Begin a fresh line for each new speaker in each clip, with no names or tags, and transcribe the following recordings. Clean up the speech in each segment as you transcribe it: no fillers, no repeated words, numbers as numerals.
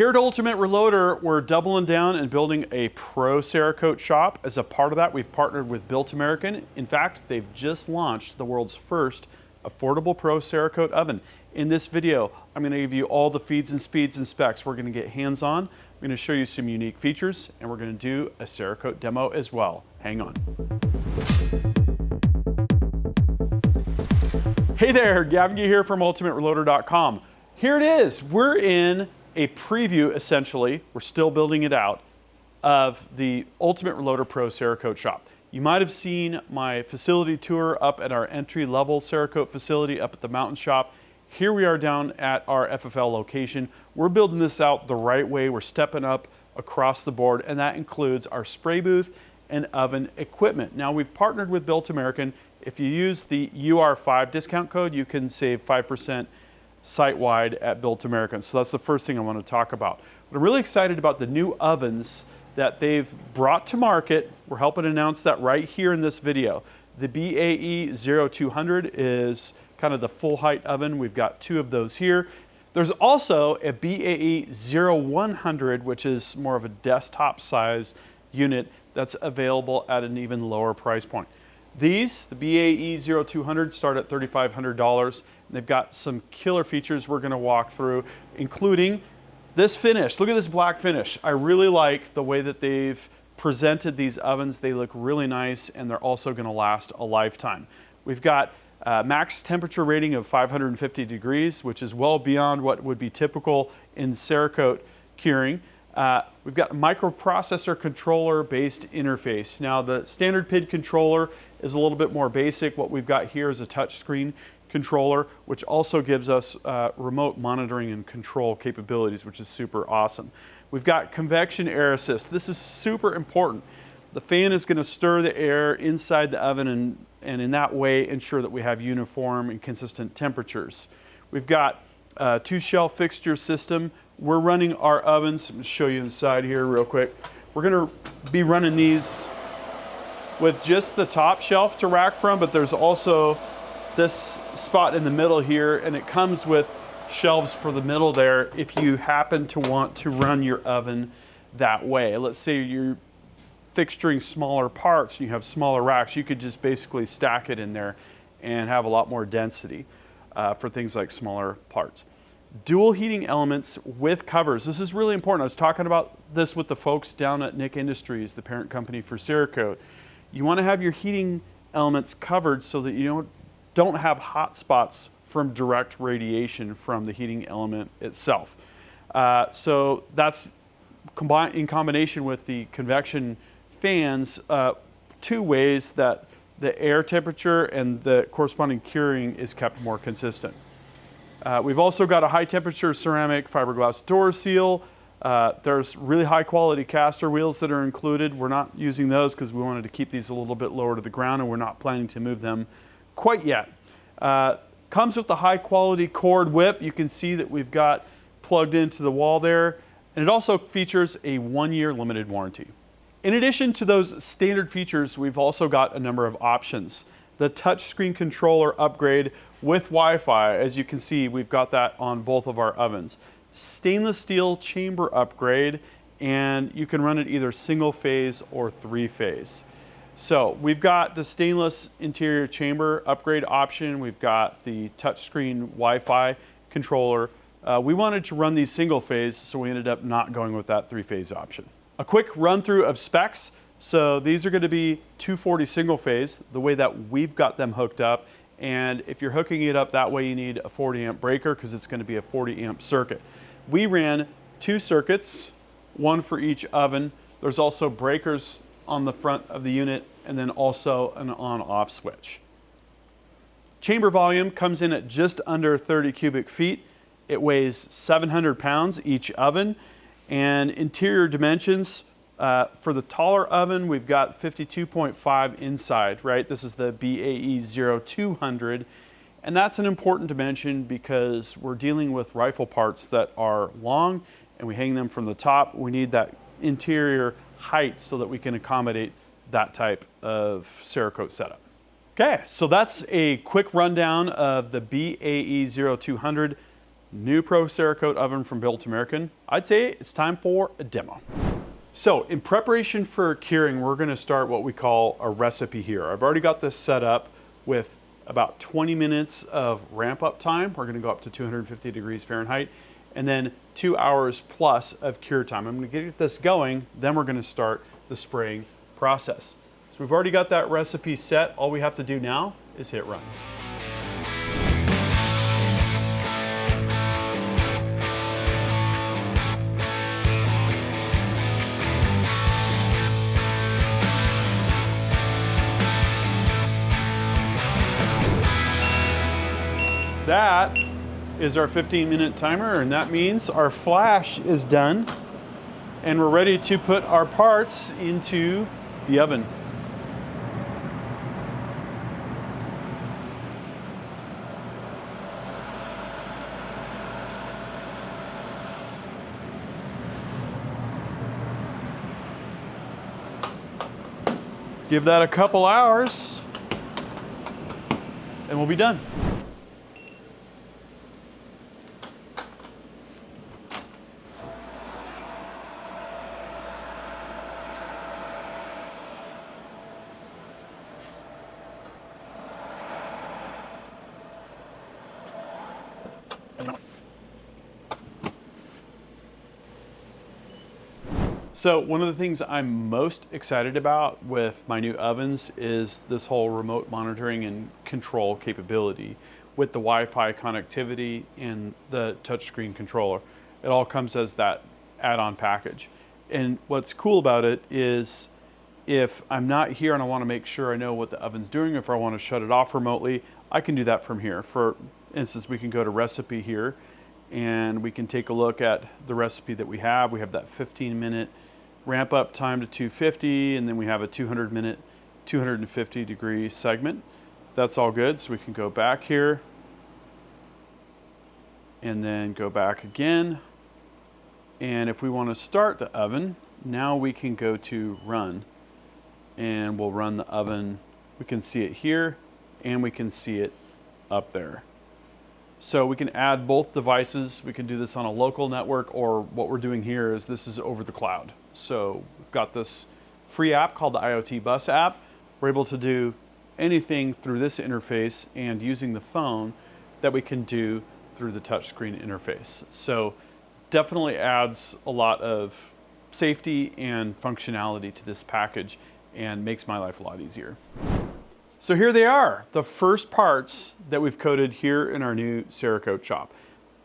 Here at Ultimate Reloader, we're doubling down and building a pro Cerakote shop. As a part of that, we've partnered with Built American. In fact, they've just launched the world's first affordable pro Cerakote oven. In this video, I'm going to give you all the feeds and speeds and specs. We're going to get hands-on. I'm going to show you some unique features, and we're going to do a Cerakote demo as well. Hang on. Hey there, Gavin here from UltimateReloader.com. Here it is. We're in a preview, essentially, we're still building it out, of the Ultimate Reloader Pro Cerakote shop. You might have seen my facility tour up at our entry-level Cerakote facility up at the Mountain Shop. Here we are down at our FFL location. We're building this out the right way. We're stepping up across the board, and that includes our spray booth and oven equipment. Now, we've partnered with Built American. If you use the UR5 discount code, you can save 5% site-wide at Built American. So that's the first thing I want to talk about. But I'm really excited about the new ovens that they've brought to market. We're helping announce that right here in this video. The BAE 0200 is kind of the full height oven. We've got two of those here. There's also a BAE 0100, which is more of a desktop size unit that's available at an even lower price point. These, the BAE 0200, start at $3,500. They've got some killer features we're going to walk through, including this finish. Look at this black finish. I really like the way that they've presented these ovens. They look really nice, and they're also going to last a lifetime. We've got max temperature rating of 550 degrees, which is well beyond what would be typical in Cerakote curing. We've got a microprocessor controller based interface. Now, the standard PID controller is a little bit more basic. What we've got here is a touchscreen controller, which also gives us remote monitoring and control capabilities, which is super awesome. We've got convection air assist. This is super important. The fan is going to stir the air inside the oven and in that way ensure that we have uniform and consistent temperatures. We've got a two-shelf fixture system. We're running our ovens. I'm going to show you inside here real quick. We're going to be running these with just the top shelf to rack from, but there's also this spot in the middle here, and it comes with shelves for the middle there if you happen to want to run your oven that way. Let's say you're fixturing smaller parts and you have smaller racks, you could just basically stack it in there and have a lot more density for things like smaller parts. Dual heating elements with covers. This is really important. I was talking about this with the folks down at Nick Industries, the parent company for Cerakote. You want to have your heating elements covered so that you don't have hot spots from direct radiation from the heating element itself. So that's in combination with the convection fans, two ways that the air temperature and the corresponding curing is kept more consistent. We've also got a high temperature ceramic fiberglass door seal. There's really high quality caster wheels that are included. We're not using those because we wanted to keep these a little bit lower to the ground, and we're not planning to move them quite yet. Comes with the high quality cord whip. You can see that we've got plugged into the wall there, and it also features a 1-year limited warranty. In addition to those standard features, we've also got a number of options. The touchscreen controller upgrade with Wi-Fi, as you can see, we've got that on both of our ovens. Stainless steel chamber upgrade, and you can run it either single phase or 3-phase. So we've got the stainless interior chamber upgrade option. We've got the touchscreen Wi-Fi controller. We wanted to run these single phase, so we ended up not going with that 3-phase option. A quick run through of specs. So these are going to be 240 single phase, the way that we've got them hooked up. And if you're hooking it up that way, you need a 40 amp breaker because it's going to be a 40 amp circuit. We ran 2 circuits, one for each oven. There's also breakers on the front of the unit, and then also an on-off switch. Chamber volume comes in at just under 30 cubic feet. It weighs 700 pounds each oven. And interior dimensions, for the taller oven, we've got 52.5 inside, right? This is the BAE 0200. And that's an important dimension because we're dealing with rifle parts that are long and we hang them from the top. We need that interior height so that we can accommodate that type of Cerakote setup. Okay, so that's a quick rundown of the BAE 0200 new Pro Cerakote oven from Built American. I'd say it's time for a demo. So in preparation for curing, we're gonna start what we call a recipe here. I've already got this set up with about 20 minutes of ramp up time. We're gonna go up to 250 degrees Fahrenheit, and then 2 hours plus of cure time. I'm gonna get this going, then we're gonna start the spraying process. So we've already got that recipe set. All we have to do now is hit run. That is our 15-minute timer, and that means our flash is done and we're ready to put our parts into the oven. Give that a couple hours and we'll be done. So one of the things I'm most excited about with my new ovens is this whole remote monitoring and control capability with the Wi-Fi connectivity and the touchscreen controller. It all comes as that add-on package. And what's cool about it is if I'm not here and I want to make sure I know what the oven's doing, if I want to shut it off remotely, I can do that from here. For instance, we can go to recipe here and we can take a look at the recipe that we have. We have that 15-minute ramp up time to 250, and then we have a 200-minute, 250-degree segment. That's all good, so we can go back here and then go back again. And if we want to start the oven, now we can go to run, and we'll run the oven. We can see it here and we can see it up there. So we can add both devices. We can do this on a local network, or what we're doing here is this is over the cloud. So we've got this free app called the IoT Bus app. We're able to do anything through this interface and using the phone that we can do through the touchscreen interface. So definitely adds a lot of safety and functionality to this package and makes my life a lot easier. So here they are, the first parts that we've coated here in our new Cerakote shop.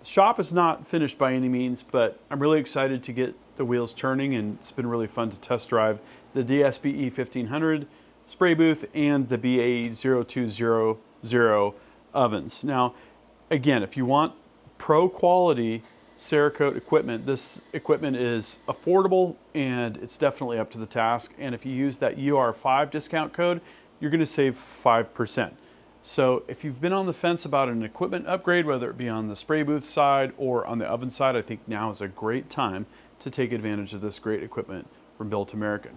The shop is not finished by any means, but I'm really excited to get the wheels turning, and it's been really fun to test drive the DSBE 1500 spray booth and the BA0200 ovens. Now, again, if you want pro quality Cerakote equipment, this equipment is affordable and it's definitely up to the task. And if you use that UR5 discount code, you're going to save 5%. So if you've been on the fence about an equipment upgrade, whether it be on the spray booth side or on the oven side, I think now is a great time to take advantage of this great equipment from Built American.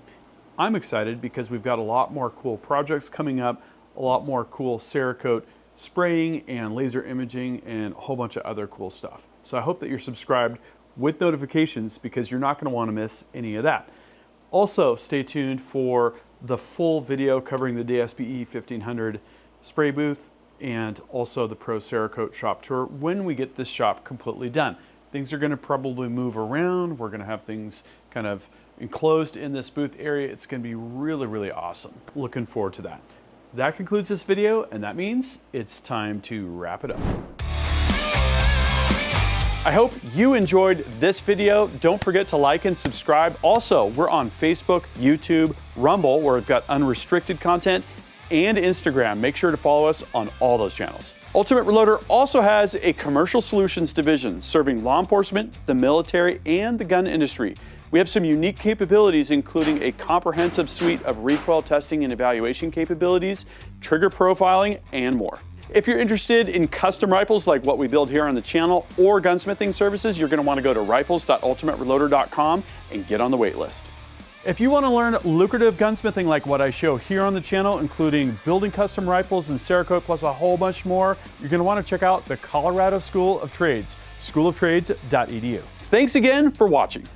I'm excited because we've got a lot more cool projects coming up, a lot more cool Cerakote spraying and laser imaging and a whole bunch of other cool stuff. So I hope that you're subscribed with notifications because you're not going to want to miss any of that. Also, stay tuned for the full video covering the DSBE 1500 spray booth and also the Pro Cerakote shop tour when we get this shop completely done. Things are going to probably move around. We're going to have things kind of enclosed in this booth area. It's going to be really, really awesome. Looking forward to that. That concludes this video, and that means it's time to wrap it up. I hope you enjoyed this video. Don't forget to like and subscribe. Also, we're on Facebook, YouTube, Rumble, where we've got unrestricted content, and Instagram. Make sure to follow us on all those channels. Ultimate Reloader also has a commercial solutions division serving law enforcement, the military, and the gun industry. We have some unique capabilities, including a comprehensive suite of recoil testing and evaluation capabilities, trigger profiling, and more. If you're interested in custom rifles like what we build here on the channel or gunsmithing services, you're going to want to go to rifles.ultimatereloader.com and get on the wait list. If you want to learn lucrative gunsmithing like what I show here on the channel, including building custom rifles and Cerakote plus a whole bunch more, you're going to want to check out the Colorado School of Trades. schooloftrades.edu. Thanks again for watching.